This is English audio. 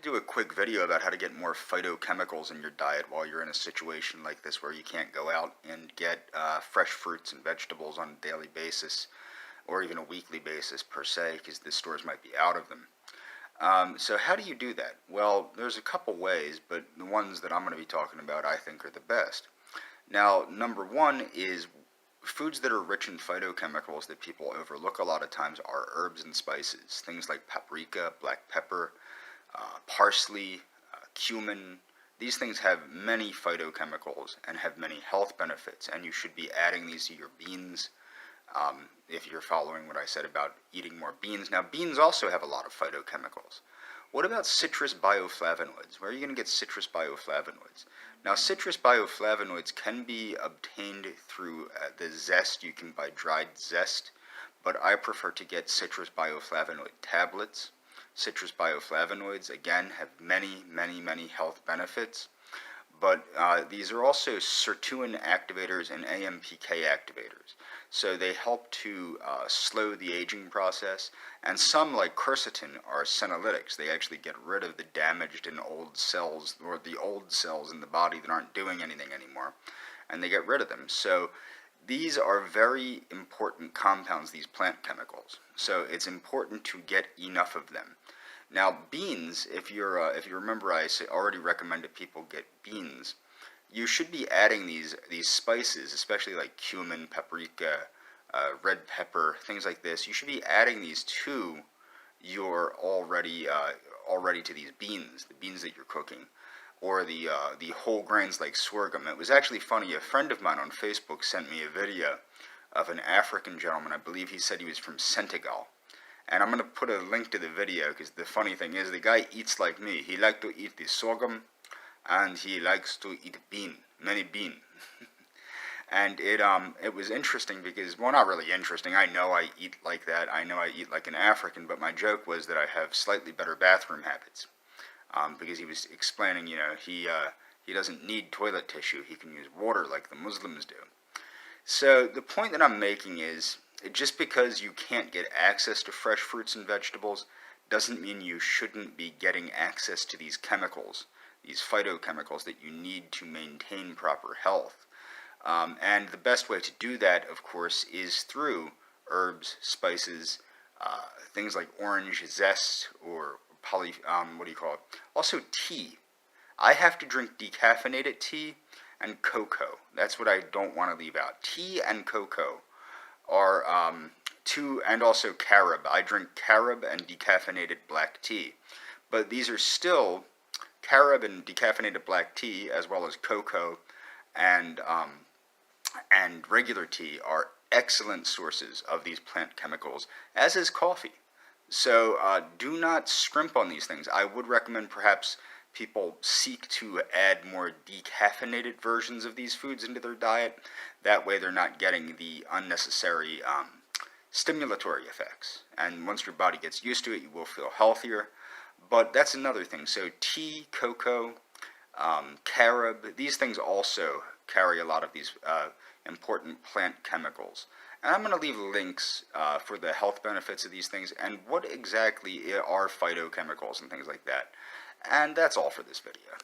do a quick video about how to get more phytochemicals in your diet while you're in a situation like this where you can't go out and get fresh fruits and vegetables on a daily basis or even a weekly basis per se, because the stores might be out of them. So how do you do that? Well, there's a couple ways, but the ones that I'm going to be talking about I think are the best. Now, number one is foods that are rich in phytochemicals that people overlook a lot of times are herbs and spices. Things like paprika, black pepper, parsley, cumin. These things have many phytochemicals and have many health benefits, and you should be adding these to your beans if you're following what I said about eating more beans. Now, beans also have a lot of phytochemicals. What about citrus bioflavonoids? Where are you going to get citrus bioflavonoids? Now, citrus bioflavonoids can be obtained through the zest. You can buy dried zest, but I prefer to get citrus bioflavonoid tablets. Citrus bioflavonoids, again, have many, many, many health benefits, but these are also sirtuin activators and AMPK activators. So they help to slow the aging process, and some, like quercetin, are senolytics. They actually get rid of the damaged and old cells, or the old cells in the body that aren't doing anything anymore, and they get rid of them. So these are very important compounds, these plant chemicals. So it's important to get enough of them. Now, beans, if you remember, I already recommended people get beans. You should be adding these spices, especially like cumin, paprika, red pepper, things like this. You should be adding these to your already to these beans, the beans that you're cooking, or the whole grains like sorghum. It was actually funny. A friend of mine on Facebook sent me a video of an African gentleman. I believe he said he was from Senegal. And I'm going to put a link to the video, because the funny thing is the guy eats like me. He likes to eat the sorghum, and he likes to eat many bean. And it was interesting because, well, not really interesting. I know I eat like that. I know I eat like an African, but my joke was that I have slightly better bathroom habits. Because he was explaining, he doesn't need toilet tissue. He can use water like the Muslims do. So the point that I'm making is, just because you can't get access to fresh fruits and vegetables doesn't mean you shouldn't be getting access to these chemicals, these phytochemicals that you need to maintain proper health. And the best way to do that, of course, is through herbs, spices, things like orange zest, or also tea. I have to drink decaffeinated tea and cocoa. That's what I don't want to leave out. Tea and cocoa are and also carob. I drink carob and decaffeinated black tea. But these are still, carob and decaffeinated black tea, as well as cocoa and regular tea, are excellent sources of these plant chemicals, as is coffee. So do not scrimp on these things. I would recommend perhaps people seek to add more decaffeinated versions of these foods into their diet. That way they're not getting the unnecessary stimulatory effects. And once your body gets used to it, you will feel healthier. But that's another thing. So tea, cocoa, carob, these things also carry a lot of these important plant chemicals. And I'm going to leave links for the health benefits of these things and what exactly are phytochemicals and things like that. And that's all for this video.